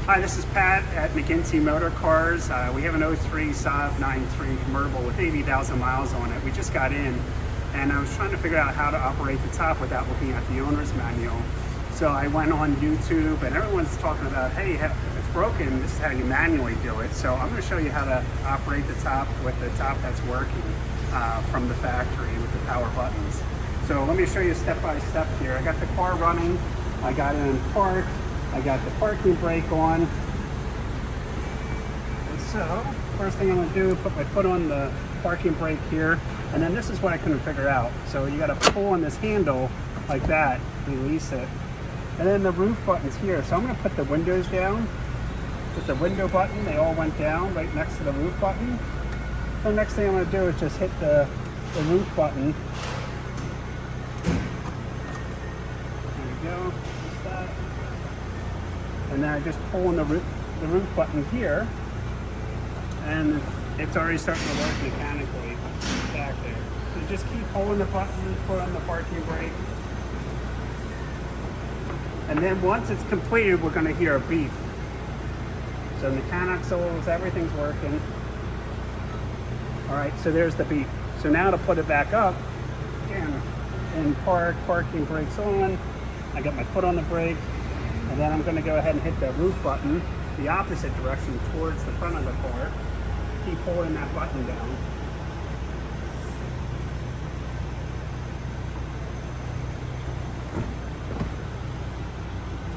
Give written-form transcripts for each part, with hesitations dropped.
Hi, this is Pat at McGinty Motorcars. We have an 03 Saab 93 convertible with 80,000 miles on it. We just got in, and I was trying to figure out how to operate the top without looking at the owner's manual. So I went on YouTube, and everyone's talking about, hey, if it's broken, this is how you manually do it. So I'm going to show you how to operate the top with the top that's working from the factory with the power buttons. So let me show you step by step here. I got the car running. I got it in park. I got the parking brake on. And so, first thing I'm gonna do, put my foot on the parking brake here, and then this is what I couldn't figure out. So you gotta pull on this handle like that, release it. And then the roof button's here. So I'm gonna put the windows down. With the window button, they all went down right next to the roof button. The next thing I'm gonna do is just hit the roof button. There we go. And then I just pull on the roof button here, and it's already starting to work mechanically back there. So just keep holding the button, put on the parking brake. And then once it's completed, we're going to hear a beep. So mechanics, everything's working. All right, so there's the beep. So now to put it back up, again, in park, parking brake's on. I got my foot on the brake. And then I'm going to go ahead and hit the roof button the opposite direction towards the front of the car. Keep holding that button down.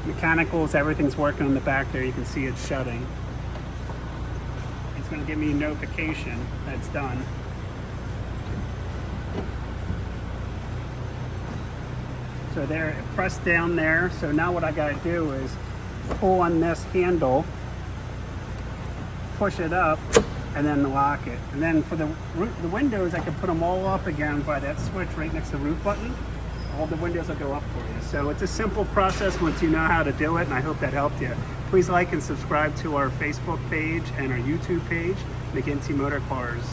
Mechanicals, everything's working on the back there. You can see it's shutting. It's going to give me a notification that it's done. So there, press down there. So now what I got to do is pull on this handle, push it up, and then lock it. And then for the windows, I can put them all up again by that switch right next to the roof button. All the windows will go up for you. So it's a simple process once you know how to do it, and I hope that helped you. Please like and subscribe to our Facebook page and our YouTube page, McGinty Motorcars.